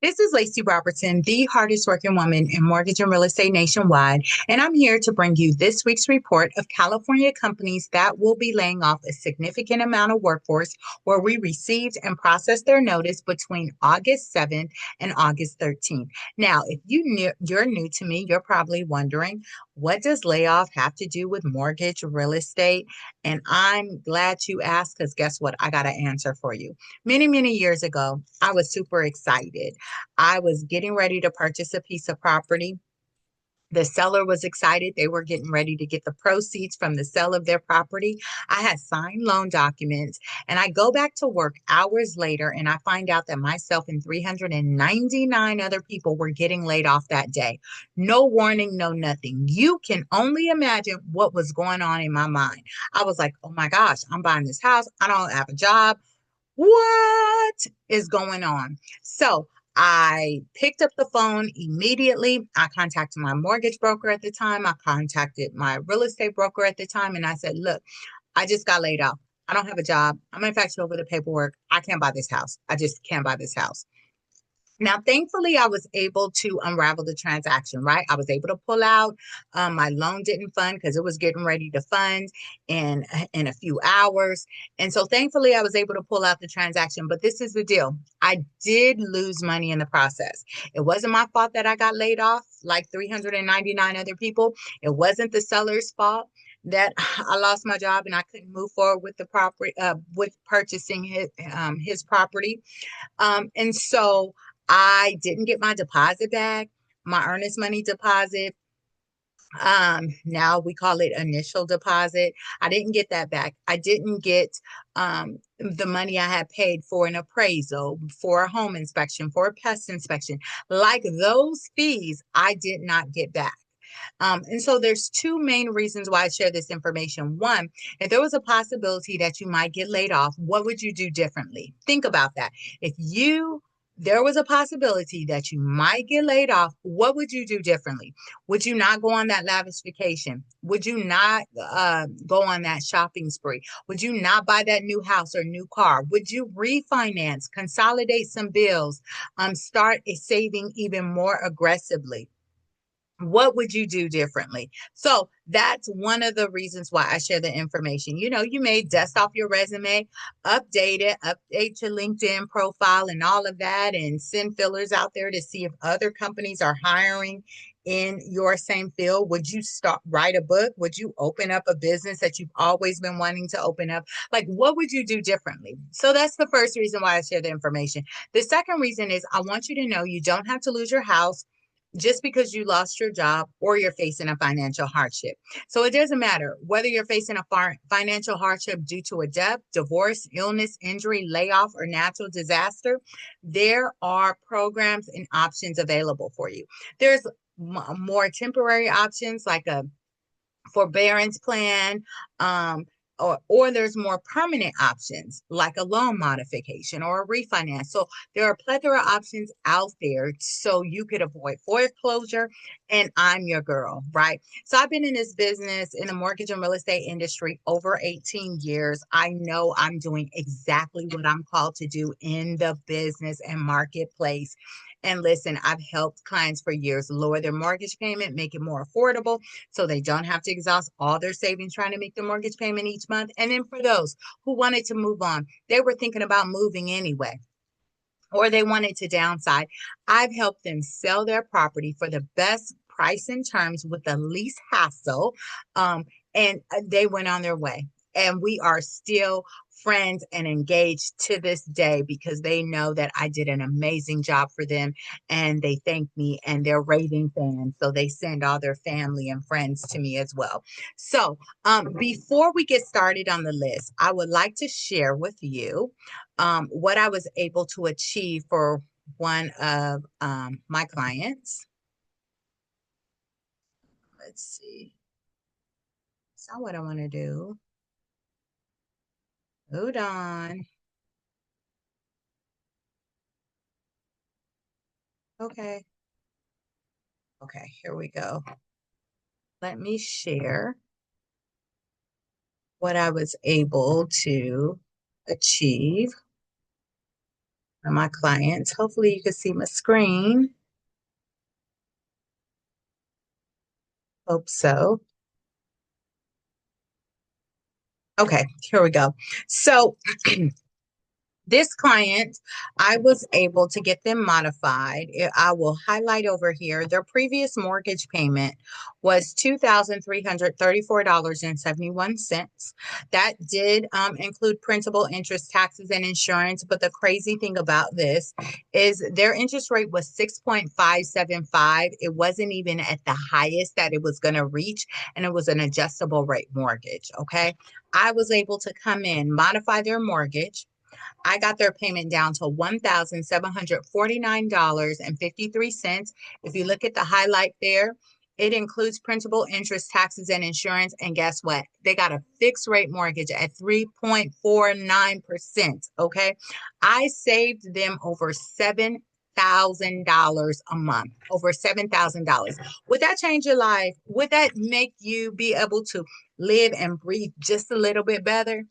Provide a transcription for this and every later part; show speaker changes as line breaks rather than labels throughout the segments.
This is Lacy Robertson, the hardest working woman in mortgage and real estate nationwide, and I'm here to bring you this week's report of California companies that will be laying off a significant amount of workforce where we received and processed their notice between August 7th and August 13th. Now, if you're new to me, you're probably wondering, what does layoff have to do with mortgage, real estate? And I'm glad you asked because guess what? I got an answer for you. Many years ago, I was super excited. I was getting ready to purchase a piece of property. The seller was excited. They were getting ready to get the proceeds from the sale of their property. I had signed loan documents, and I go back to work hours later and I find out that myself and 399 other people were getting laid off that day. No warning, no nothing. You can only imagine what was going on in my mind. I was like, oh my gosh, I'm buying this house. I don't have a job. What is going on? So I picked up the phone immediately. I contacted my mortgage broker at the time. I contacted my real estate broker at the time. And I said, look, I just got laid off. I don't have a job. I'm in fact over the paperwork. I can't buy this house. I just can't buy this house. Now, thankfully, I was able to unravel the transaction, right? I was able to pull out. My loan didn't fund because it was getting ready to fund in a few hours. And so thankfully, I was able to pull out the transaction. But this is the deal. I did lose money in the process. It wasn't my fault that I got laid off like 399 other people. It wasn't the seller's fault that I lost my job and I couldn't move forward with the property, with purchasing his property. And so I didn't get my deposit back, my earnest money deposit. Now we call it initial deposit. I didn't get that back. I didn't get the money I had paid for an appraisal, for a home inspection, for a pest inspection. Like those fees, I did not get back. And so there's two main reasons why I share this information. One, if there was a possibility that you might get laid off, what would you do differently? Think about that. If there was a possibility that you might get laid off, what would you do differently? Would you not go on that lavish vacation? Would you not go on that shopping spree? Would you not buy that new house or new car? Would you refinance, consolidate some bills, start saving even more aggressively? What would you do differently? So that's one of the reasons why I share the information. You may dust off your resume, update it, update your LinkedIn profile and all of that, and send fillers out there to see if other companies are hiring in your same field. Would you write a book? Would you open up a business that you've always been wanting to open up? Like, what would you do differently? So that's the first reason why I share the information. The second reason is I want you to know you don't have to lose your house just because you lost your job or you're facing a financial hardship. So it doesn't matter whether you're facing a financial hardship due to a death, divorce, illness, injury, layoff, or natural disaster. There are programs and options available for you. There's more temporary options like a forbearance plan, or there's more permanent options like a loan modification or a refinance. So there are a plethora of options out there so you could avoid foreclosure. And I'm your girl, right? So I've been in this business in the mortgage and real estate industry over 18 years. I know I'm doing exactly what I'm called to do in the business and marketplace. And listen, I've helped clients for years lower their mortgage payment, make it more affordable so they don't have to exhaust all their savings trying to make the mortgage payment each month. And then for those who wanted to move on, they were thinking about moving anyway, or they wanted to downside. I've helped them sell their property for the best price and terms with the least hassle. And they went on their way. And we are still friends and engaged to this day because they know that I did an amazing job for them and they thank me and they're raving fans. So they send all their family and friends to me as well. So before we get started on the list, I would like to share with you what I was able to achieve for one of my clients. Let's see. So what I want to do. Hold on. Okay. Okay, here we go. Let me share what I was able to achieve. my clients. Hopefully you can see my screen. Hope so. Okay, here we go. So this client, I was able to get them modified. I will highlight over here. Their previous mortgage payment was $2,334.71. That did include principal, interest, taxes, and insurance. But the crazy thing about this is their interest rate was 6.575. It wasn't even at the highest that it was going to reach, and it was an adjustable rate mortgage. Okay. I was able to come in, modify their mortgage. I got their payment down to $1,749.53. If you look at the highlight there, it includes principal, interest, taxes, and insurance. And guess what? They got a fixed rate mortgage at 3.49%. Okay. I saved them over $7,000 a month, over $7,000. Would that change your life? Would that make you be able to live and breathe just a little bit better?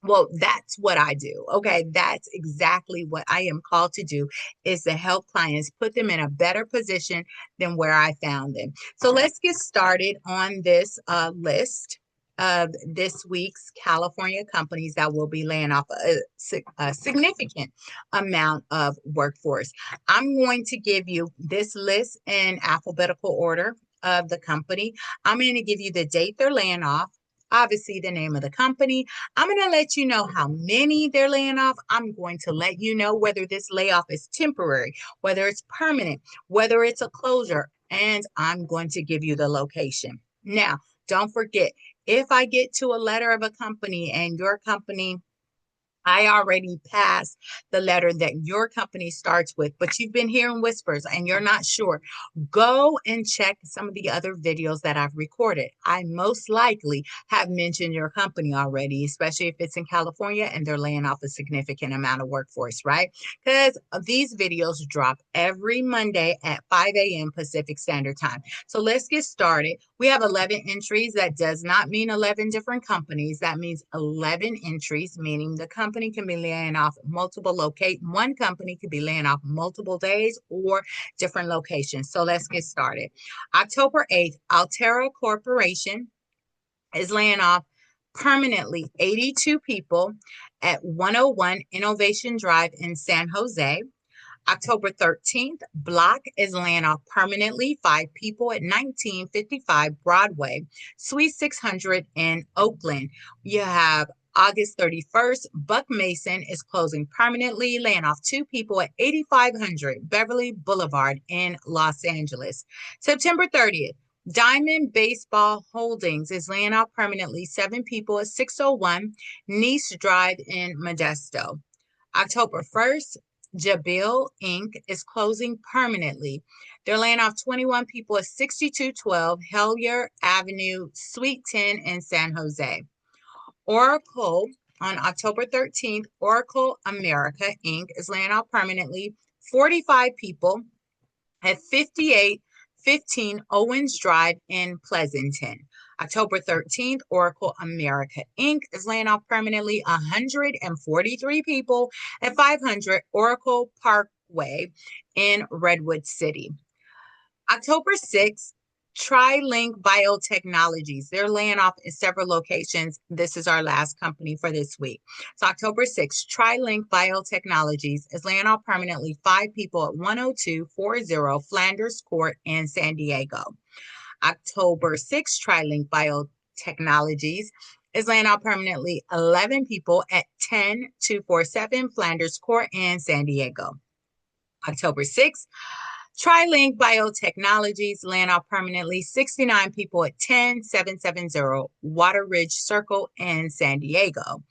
Well, that's what I do. Okay. That's exactly what I am called to do, is to help clients put them in a better position than where I found them. So let's get started on this list of this week's California companies that will be laying off a significant amount of workforce. I'm going to give you this list in alphabetical order of the company. I'm going to give you the date they're laying off, obviously the name of the company. I'm going to let you know how many they're laying off. I'm going to let you know whether this layoff is temporary, whether it's permanent, whether it's a closure, and I'm going to give you the location. Now, don't forget, if I get to a letter of a company and your company, I already passed the letter that your company starts with, but you've been hearing whispers and you're not sure, go and check some of the other videos that I've recorded. I most likely have mentioned your company already, especially if it's in California and they're laying off a significant amount of workforce, right? Because these videos drop every Monday at 5 a.m. Pacific Standard Time. So let's get started. We have 11 entries. That does not mean 11 different companies. That means 11 entries, meaning the company can be laying off one company could be laying off multiple days or different locations. So let's get started. October 8th, Altera Corporation is laying off permanently 82 people at 101 Innovation Drive in San Jose. October 13th, Block is laying off permanently 5 people at 1955 Broadway, Suite 600 in Oakland. You have August 31st, Buck Mason is closing permanently, laying off 2 people at 8500 Beverly Boulevard in Los Angeles. September 30th, Diamond Baseball Holdings is laying off permanently 7 people at 601 Nice Drive in Modesto. October 1st, Jabil Inc. is closing permanently. They're laying off 21 people at 6212 Hellier Avenue, Suite 10 in San Jose. Oracle, on October 13th, Oracle America Inc. is laying off permanently 45 people at 5815 Owens Drive in Pleasanton. October 13th, Oracle America Inc. is laying off permanently 143 people at 500 Oracle Parkway in Redwood City. October 6th, TriLink Biotechnologies. They're laying off in several locations. This is our last company for this week. So October 6th, TriLink Biotechnologies is laying off permanently 5 people at 10240 Flanders Court in San Diego. October 6th, TriLink Biotechnologies is laying off permanently 11 people at 10247 Flanders Court in San Diego. October 6th, TriLink Biotechnologies laying off permanently 69 people at 10770 Water Ridge Circle in San Diego.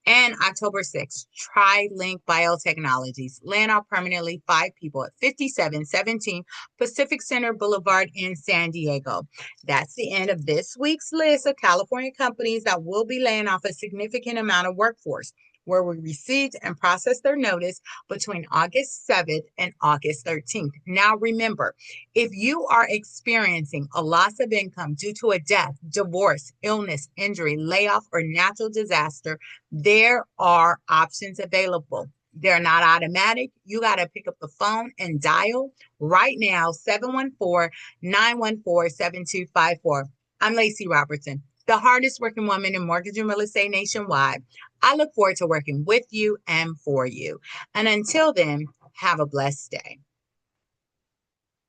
And October 6th, TriLink Biotechnologies laying off permanently 5 people at 5717 Pacific Center Boulevard in San Diego. That's the end of this week's list of California companies that will be laying off a significant amount of workforce, where we received and processed their notice between August 7th and August 13th. Now, remember, if you are experiencing a loss of income due to a death, divorce, illness, injury, layoff, or natural disaster, there are options available. They're not automatic. You got to pick up the phone and dial right now, 714-914-7254. I'm Lacy Robertson, the hardest working woman in mortgage and real estate nationwide. I look forward to working with you and for you. And until then, have a blessed day.